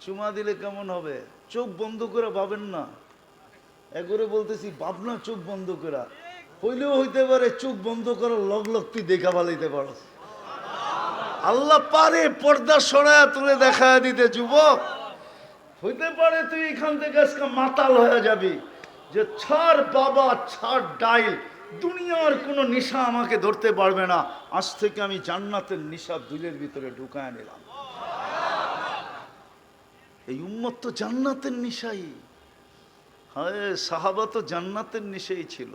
চুমা দিলে কেমন হবে? চোখ বন্ধ করে ভাবেন না, একবারে বলতেছি ভাবনা চোখ বন্ধ করা হইলেও হইতে পারে চোখ বন্ধ করার লগ লগ তুই দেখা ভালাইতে পারো। আল্লাহ পারে পর্দা সরায়া তুলে দেখা দিতে। যুবক, হইতে পারে তুই এখান থেকে আজকে মাতাল হয়ে যাবি যে ছাড় বাবা, ছাড় ডাইল, দুনিয়ার কোনো নেশা আমাকে ধরতে পারবে না, আজ থেকে আমি জান্নাতের নেশা দিলের ভিতরে ঢুকায় নিলাম। এই উম্মত তো জান্নাতের নেশাই। হ্যাঁ, সাহাবা তো জান্নাতের নেশাই ছিল,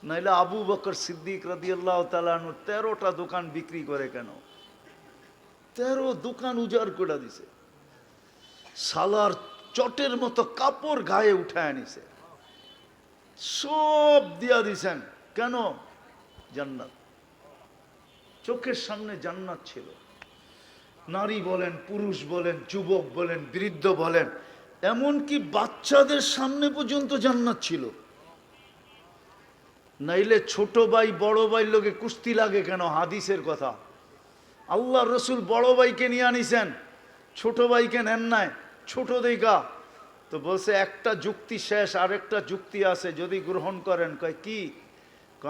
নাইলে আবু বকর সিদ্দিক রাদিয়াল্লাহু তাআলা আনহু 13টা দোকান বিক্রি করে কেন? 13 দোকান উজাড় করে দিছে, সালার চটের মতো কাপড় গায়ে উঠায় নিছে, সব দিয়া দিছেন কেন? জান্নাত। চোখের সামনে জান্নাত ছিল। নারী বলেন, পুরুষ বলেন, যুবক বলেন, বৃদ্ধ বলেন, এমনকি বাচ্চাদের সামনে পর্যন্ত জান্নাত ছিল। নাইলে ছোট ভাই বড় ভাই লোকে কুস্তি লাগে কেন? হাদিসের কথা। আল্লাহ রসুল বড় ভাইকে নিয়ে আনিছেন, ছোট ভাইকে নেন নাই। ছোট দেখা তো বলছে একটা যুক্তি শেষ, আরেকটা যুক্তি আছে, যদি গ্রহণ করেন। কয় কি?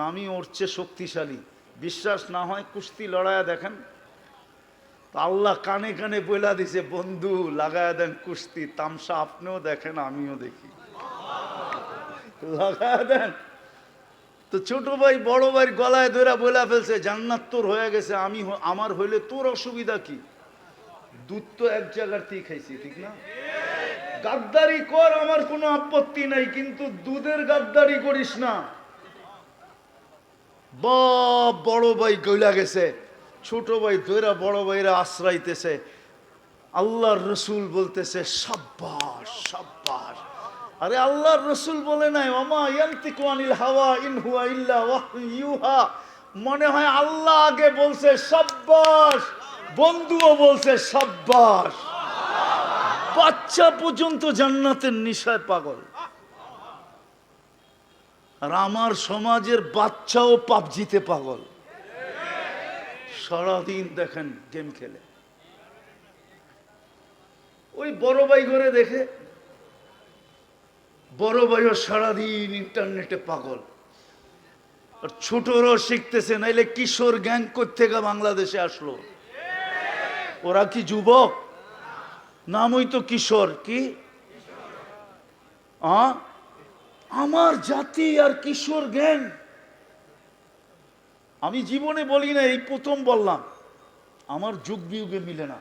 আমি ওর চেয়ে শক্তিশালী। বিশ্বাস না হয় কুস্তি লড়াইয়া দেখেন। আল্লাহ কানে কানে বইলা দিছে, বন্ধু লাগায়া দেন কুস্তি, তামসা আপনিও দেখেন আমিও দেখি, লাগায়া দেন। তো ছোট ভাই বড় ভাইয়ের গলায় ধরে বইলা ফেলছে, জান্নাত তোর হয়ে গেছে, আমার হইলে তোর অসুবিধা কি? দুধ তো এক জায়গার থেকে খাইছি, ঠিক না? গাদ্দারি কর, আমার কোনো আপত্তি নাই, কিন্তু দুধের গাদ্দারি করিস না। বড় ভাই গইলা গেছে, ছোট ভাই ধৈরা বড় ভাইরা আশ্রাইতেছে। আল্লাহর রসুল বলতেছে সাব্বাস সাব্বাস। আরে আল্লাহর রসুল বলে নাই ওমা ইয়ান্তিকু আনিল হাওয়া ইন হুয়া ইল্লা ওয়াহয়ুন ইউহা। মনে হয় আল্লাহ আগে বলছে সাব্বাস, বন্ধুও বলছে সাব্বাস। বাচ্চা পর্যন্ত জান্নাতের নেশায় পাগল। আর আমার সমাজের বাচ্চাও পাবজিতে পাগল, সারাদিন দেখেন গেম খেলে। ওই বড় ভাই ঘরে দেখে, বড় ভাইও সারাদিন ইন্টারনেটে পাগল। আর ছোটরাও শিখতেছে, নাইলে কিশোর গ্যাং কোত্থেকে বাংলাদেশে আসলো? ওরা কি যুবক? নামই তো কিশোর। কি আমার জাতি আর কিশোর গ্যাং? আমি জীবনে বলি না, এই প্রথম বললাম, আমার যুগ বিয়োগে মিলে না।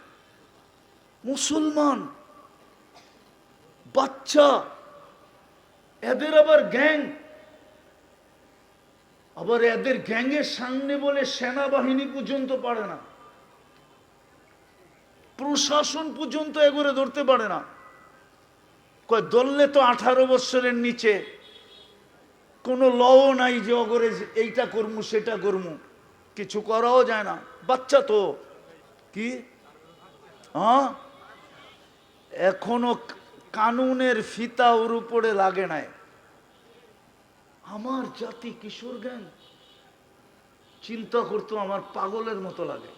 মুসলমান বাচ্চা, এদের আবার গ্যাং, আবার এদের গ্যাংয়ের সামনে বলে সেনাবাহিনী পর্যন্ত পারে না, প্রশাসন পর্যন্ত এগোরে ধরতে পারে না। কয় ধরলে তো 18 বছরের নিচে, কোনো লও নাই যে অগরে এইটা করমু সেটা করমু, কিছু করাও যায় না। বাচ্চা তো কি এখনো কানুনের ফিতা ওর উপরে লাগে নাই। আমার জাতি কিশোর গ্যাং, চিন্তা করতো আমার পাগলের মতো লাগে।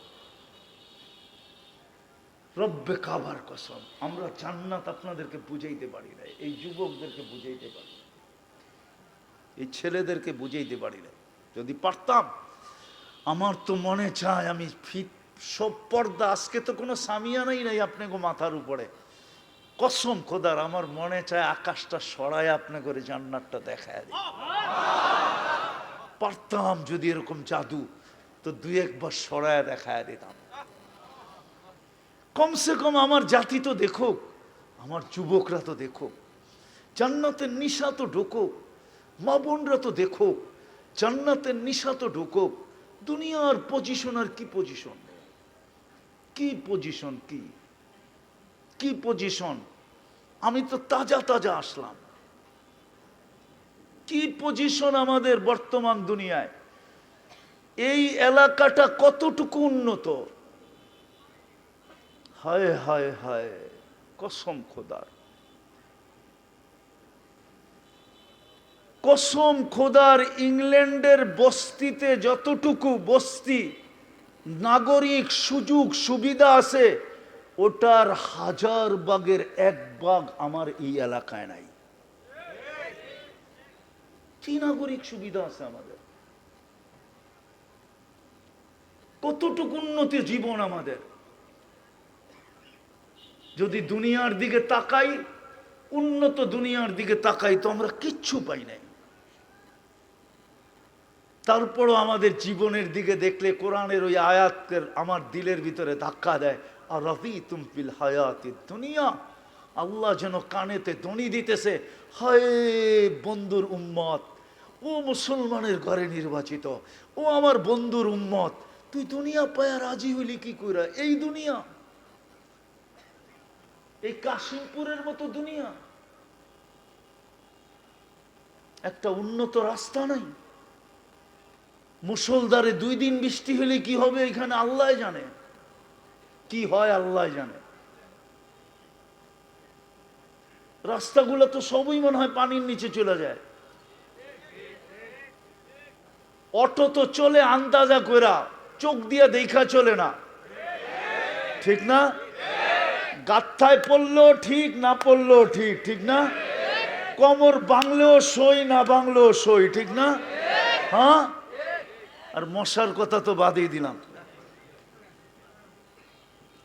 রব্বে কাবার কসম, আমরা জান্নাত আপনাদেরকে বুঝাইতে পারি না, এই যুবকদেরকে বুঝাইতে পারি, এই ছেলেদেরকে বুঝাইতে পারি না। যদি পারতাম, আমার তো মনে চায় আমি সব পর্দা, আজকে তো কোনো সামিয়ানাই নাই আপনাকে মাথার উপরে, কসম খোদার আমার মনে চায় আকাশটা সরায় আপনি করে জান্নাতটা দেখায় দিই। পারতাম যদি এরকম জাদু, তো 2-1 বার সরায় দেখায় দিতাম। কমসে কম আমার জাতি তো দেখুক, আমার যুবকরা তো দেখুক, জান্নাতের নিশা তো ঢুকুক, মা বোনরা তো দেখুক, জান্নাতের নিশা তো ঢুকুক। দুনিয়ার পজিশন আর কি পজিশন, কি পজিশন, কি পজিশন? আমি তো তাজা তাজা আসলাম। কি পজিশন আমাদের বর্তমান দুনিয়ায়? এই এলাকাটা কতটুকু উন্নত! হায় হায় হায়, কসম খোদার, কসম খোদার, ইংল্যান্ডের বস্তিতে যতটুকু বস্তি নাগরিক সুযোগ সুবিধা আছে, ওটার 1000 ভাগের 1 ভাগ আমার এই এলাকায় নাই। কি নাগরিক সুবিধা আছে আমাদের? কতটুকু উন্নতি জীবন আমাদের? যদি দুনিয়ার দিকে তাকাই, উন্নত দুনিয়ার দিকে তাকাই, তো আমরা কিচ্ছু পাই নাই। তারপরও আমাদের জীবনের দিকে দেখলে কোরআনের ওই আয়াতের আমার দিলের ভিতরে ধাক্কা দেয়। আর রাদিতুম বিল হায়াতিদ দুনিয়া, আল্লাহ যেন কানেতে ধ্বনি দিতেছে, হায় বন্ধুর উম্মত, ও মুসলমানের ঘরে নির্বাচিত, ও আমার বন্ধুর উম্মত, তুই দুনিয়া পায়া রাজি হইলি কি কইরা? এই দুনিয়া, এই কাশিমপুরের মতো দুনিয়া, একটা উন্নত রাস্তা নাই। মুষলধারে 2 দিন বৃষ্টি হলে কি হবে এখানে আল্লাহ জানে, কি হয় আল্লাহ জানে। রাস্তাগুলো তো সবই মনে হয় পানির নিচে চলে যায়। অটো তো চলে আন্দাজা কইরা, চোখ দিয়া দেখা চলে না, ঠিক না? গাত্থায় পড়লেও ঠিক, না পড়লেও ঠিক, ঠিক না? কোমর বাংলেও সই, না বাংলেও সই, ঠিক না? হ্যাঁ, আর মশার কথা তো বাদই দিলাম,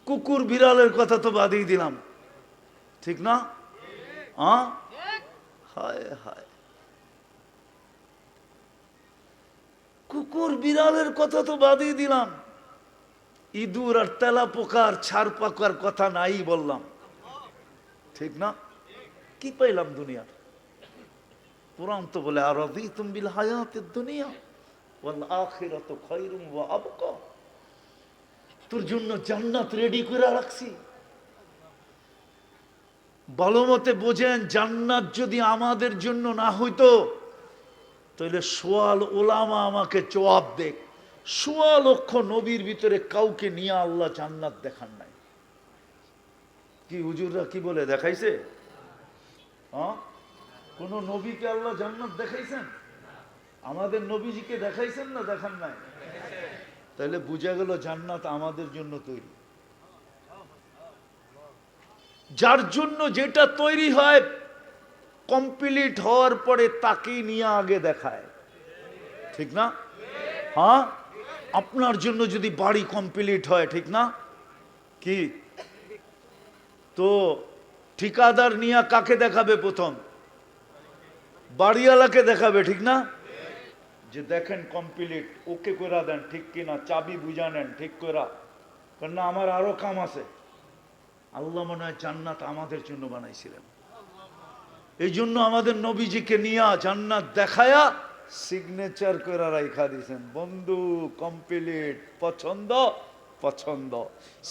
কুকুর বিড়ালের কথা তো বাদই দিলাম, ঠিক না? হ্যাঁ, হায় হায়, কুকুর বিড়ালের কথা তো বাদই দিলাম, ইঁদুর আর তেলা পোকার ছাড় পাকার কথা নাই বললাম, ঠিক না? কি পাইলাম দুনিয়ার? কোরআন তো বলে আর রাদিতুম বিল হায়াতিদ দুনিয়া ওয়াল আখিরাতু খায়রুম ওয়া আবকা, তোর জন্য জান্নাত রেডি করে রাখছি। ভালো মতে বোঝেন, জান্নাত যদি আমাদের জন্য না হইতো তাহলে সোয়াল ওলামা আমাকে জবাব দেখ, 1.25 লক্ষ নবীর ভিতরে কাউকে নিয়ে আল্লাহ জান্নাত দেখান নাই। কি হুজুররা কি বলে দেখাইছে? হ্যাঁ, কোন নবীকে আল্লাহ জান্নাত দেখাইছেন? আমাদের নবীজিকে দেখাইছেন না দেখান নাই? তাহলে বুঝা গেল জান্নাত আমাদের জন্য তৈরি। যার জন্য যেটা তৈরি হয় কমপ্লিট হওয়ার পরে তাকেই নিয়ে আগে দেখায়, ঠিক না? হ্যাঁ, আপনার জন্য যদি বাড়ি কমপ্লিট হয়, ঠিক না? কি তো ঠিকাদার নিয়ে কাকে দেখাবে? প্রথম বাড়িওয়ালাকে দেখাবে, ঠিক না? যে দেখেন কমপ্লিট, ওকে করে দেন, ঠিক কিনা, চাবি বুঝা নেন ঠিক করে, কারণ আমার আরো কাম আছে। আল্লাহ মনে হয় জান্নাত আমাদের জন্য বানাইছিলেন, এই জন্য আমাদের নবীজিকে নিয়ে জান্নাত দেখায়া সিগনেচার করে রাখা দিয়েছেন, বন্ধু কমপ্লিট, পছন্দ পছন্দ,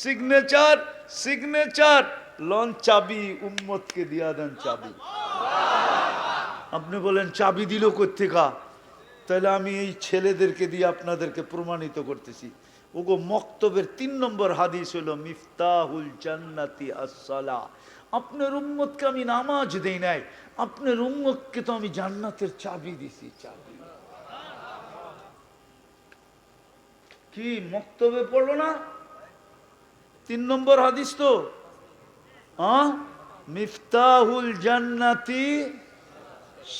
সিগনেচার সিগনেচার, লন চাবি উম্মতকে দিয়া দেন চাবি। আপনি বলেন চাবি দিল কোত্থেকা? তাহলে আমি এই ছেলেদেরকে দিয়ে আপনাদেরকে প্রমাণিত করতেছি। ওগো মক্তবের 3 নম্বর হাদিস হলো মিফতাহুল জান্নাতি আসসালাহ। আপনার উম্মতকে আমি নামাজ দেই নাই, আপনার উম্মতকে তো আমি জান্নাতের চাবি দিছি, চাবি। কি মক্তবে পড়লো না? 3 নম্বর হাদিস তো, হ্যাঁ, মিফতাহুল জান্নাতি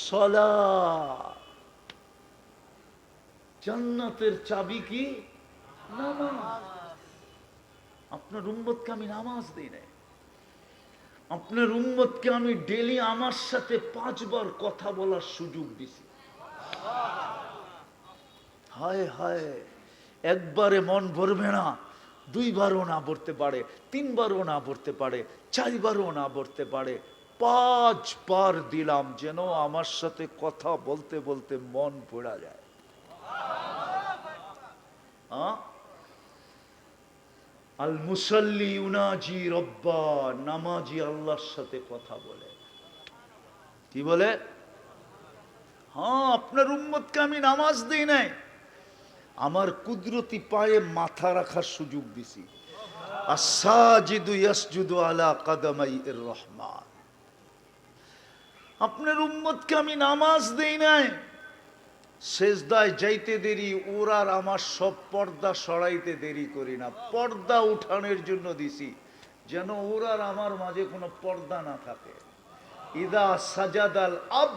সালাহ, জান্নাতের চাবি কি? নামাজ। আপনার উম্মতকে আমি নামাজ দেই নাই, আপনার উম্মতকে আমি ডেলি আমার সাথে 5 বার কথা বলার সুযোগ দিছি। হায় হায়, একবারে মন ভরবে না, 2 বারও না ভরতে পারে, 3 বারও না ভরতে পারে, 4 বারও না ভরতে পারে, 5 বার দিলাম যেন আমার সাথে কথা বলতে বলতে মন ভরা যায়। আল মুসাল্লি ইউনাজি রব্বা, নামাজি আল্লাহর সাথে কথা বলে। কি বলে? হ্যাঁ, আপনার উম্মতকে আমি নামাজ দেই নাই, আমার কুদরতি পায়ে মাথা রাখার সুযোগ দিছি। আস-সাজিদু ইয়াসজুদু আলা কাদামাইর রহমান। আপনার উম্মতকে আমি নামাজ দেই নাই, সেজদায় যাইতে দেরি, ওর আর আমার সব পর্দা সরাইতে দেরি করি না, পর্দা উঠানোর জন্য দিছি। যেন ওর আর আমার মাঝে কোনো পর্দা না থাকে। ইদা সাজাদাল আব